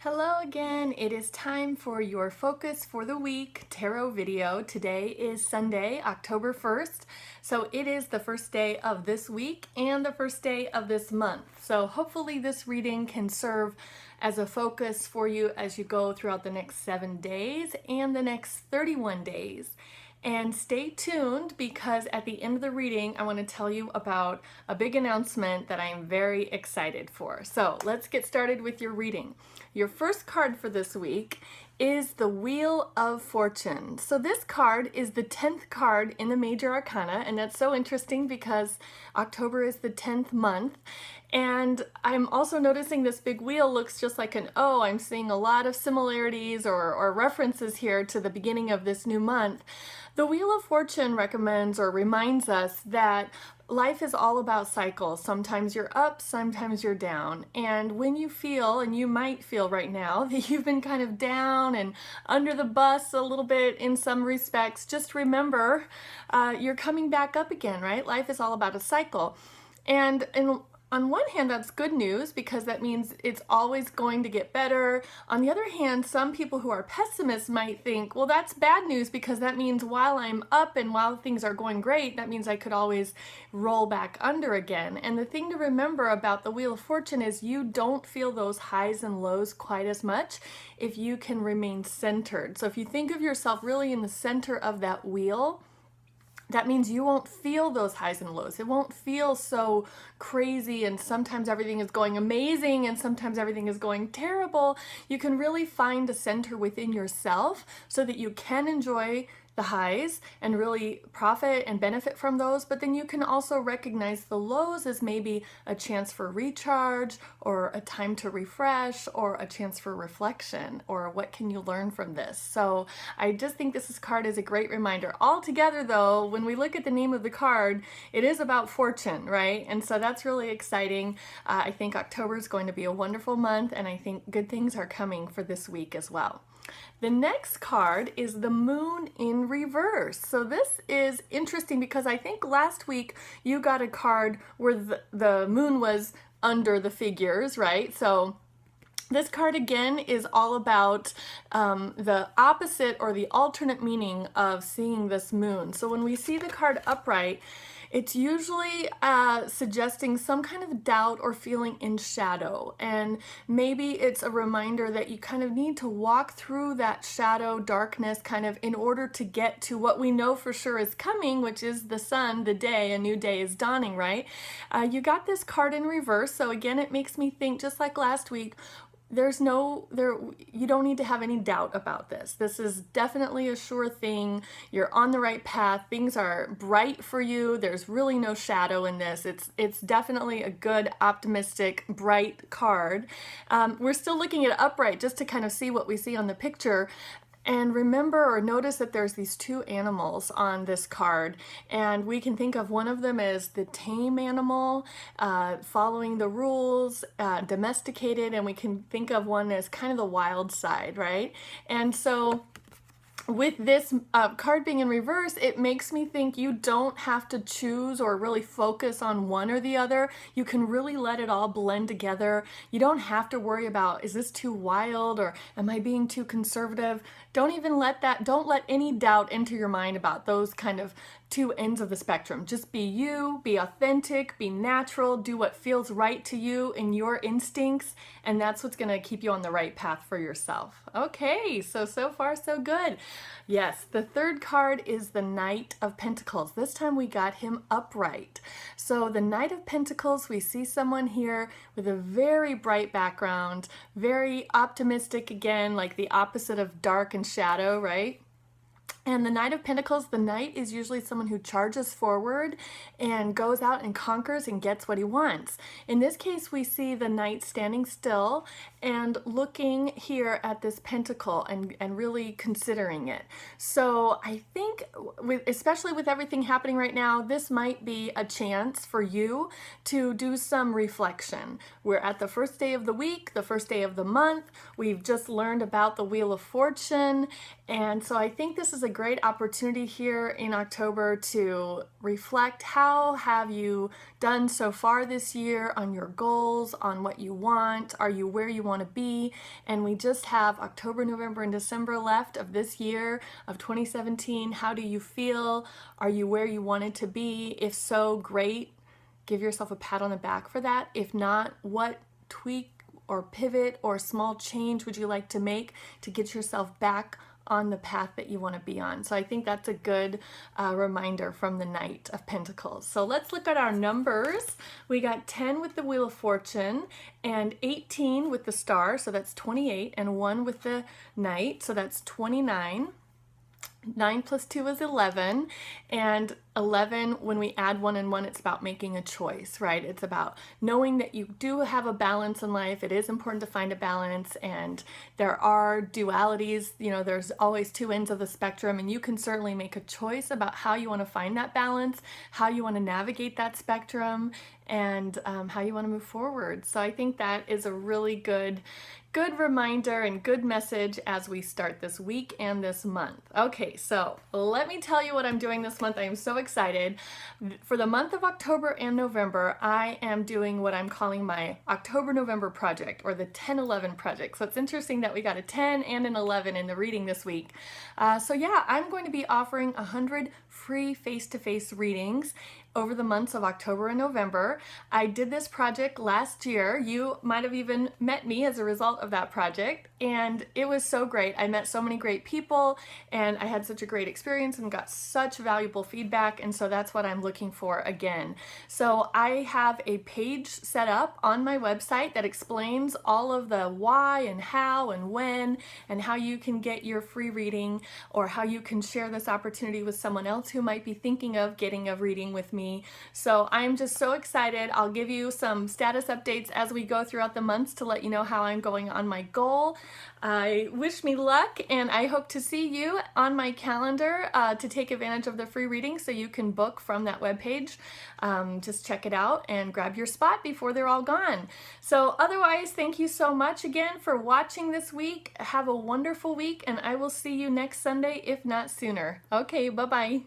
Hello again. It is time for your focus for the week tarot video. Today is Sunday, October 1st. So it is the first day of this week and the first day of this month. So hopefully this reading can serve as a focus for you as you go throughout the next 7 days and the next 31 days. And stay tuned because at the end of the reading, I want to tell you about a big announcement that I am very excited for. So let's get started with your reading. Your first card for this week is the Wheel of Fortune. So this card is the 10th card in the Major Arcana, and that's so interesting because October is the 10th month. And I'm also noticing this big wheel looks just like an O. I'm seeing a lot of similarities or references here to the beginning of this new month. The Wheel of Fortune recommends or reminds us that life is all about cycles. Sometimes you're up, sometimes you're down. And when you feel, and you might feel right now, that you've been kind of down and under the bus a little bit in some respects, just remember you're coming back up again, right? Life is all about a cycle. And on one hand, that's good news because that means it's always going to get better. On the other hand, some people who are pessimists might think, well, that's bad news because that means while I'm up and while things are going great, that means I could always roll back under again. And the thing to remember about the Wheel of Fortune is you don't feel those highs and lows quite as much if you can remain centered. So if you think of yourself really in the center of that wheel, that means you won't feel those highs and lows. It won't feel so crazy and sometimes everything is going amazing and sometimes everything is going terrible. You can really find a center within yourself so that you can enjoy the highs and really profit and benefit from those, but then you can also recognize the lows as maybe a chance for recharge or a time to refresh or a chance for reflection or what can you learn from this. So I just think this card is a great reminder. Altogether though, when we look at the name of the card, it is about fortune, right? And so that's really exciting. I think October is going to be a wonderful month and I think good things are coming for this week as well. The next card is the Moon in reverse. So this is interesting because I think last week you got a card where the moon was under the figures, right? So this card again is all about the opposite or the alternate meaning of seeing this moon. So when we see the card upright, it's usually suggesting some kind of doubt or feeling in shadow. And maybe it's a reminder that you kind of need to walk through that shadow, darkness, kind of in order to get to what we know for sure is coming, which is the sun, the day, a new day is dawning, right? You got this card in reverse. So again, it makes me think, just like last week, you don't need to have any doubt about this. This is definitely a sure thing. You're on the right path. Things are bright for you. There's really no shadow in this. It's definitely a good, optimistic, bright card. We're still looking at upright just to kind of see what we see on the picture. And remember or notice that there's these two animals on this card, and we can think of one of them as the tame animal, following the rules, domesticated, and we can think of one as kind of the wild side, right? And so with this card being in reverse, it makes me think you don't have to choose or really focus on one or the other. You can really let it all blend together. You don't have to worry about, is this too wild or am I being too conservative? Don't let any doubt enter your mind about those kind of two ends of the spectrum. Just be you, be authentic, be natural, do what feels right to you and your instincts, and that's what's gonna keep you on the right path for yourself. Okay, so far so good. Yes, the third card is the Knight of Pentacles. This time we got him upright. So the Knight of Pentacles, we see someone here with a very bright background, very optimistic again, like the opposite of dark and shadow, right? And the Knight of Pentacles, the knight is usually someone who charges forward and goes out and conquers and gets what he wants. In this case, we see the knight standing still and looking here at this pentacle and really considering it. So I think, especially with everything happening right now, this might be a chance for you to do some reflection. We're at the first day of the week, the first day of the month. We've just learned about the Wheel of Fortune. And so I think this is a great opportunity here in October to reflect. How have you done so far this year on your goals, on what you want? Are you where you want to be? And we just have October, November, and December left of this year of 2017. How do you feel? Are you where you wanted to be? If so, great. Give yourself a pat on the back for that. If not, what tweak or pivot or small change would you like to make to get yourself back on the path that you want to be on? So I think that's a good reminder from the Knight of Pentacles. So let's look at our numbers. We got 10 with the Wheel of Fortune and 18 with the Star, so that's 28, and 1 with the Knight, so that's 29. 9 plus 2 is 11, and 11, when we add 1 and 1, it's about making a choice, right? It's about knowing that you do have a balance in life. It is important to find a balance, and there are dualities. You know, there's always two ends of the spectrum, and you can certainly make a choice about how you want to find that balance, how you want to navigate that spectrum, and how you want to move forward. So I think that is a really good reminder and good message as we start this week and this month. Okay, so let me tell you what I'm doing this month. I am so excited. For the month of October and November, I am doing what I'm calling my October-November project, or the 10-11 project. So it's interesting that we got a 10 and an 11 in the reading this week. So yeah, I'm going to be offering 100 free face-to-face readings over the months of October and November. I did this project last year. You might have even met me as a result of that project, and it was so great. I met so many great people, and I had such a great experience and got such valuable feedback, and so that's what I'm looking for again. So I have a page set up on my website that explains all of the why and how and when, and how you can get your free reading, or how you can share this opportunity with someone else who might be thinking of getting a reading with me. So I'm just so excited. I'll give you some status updates as we go throughout the months to let you know how I'm going on my goal. I wish me luck, and I hope to see you on my calendar to take advantage of the free reading, so you can book from that webpage. Just check it out and grab your spot before they're all gone. So otherwise, thank you so much again for watching this week. Have a wonderful week, and I will see you next Sunday, if not sooner. Okay, bye-bye.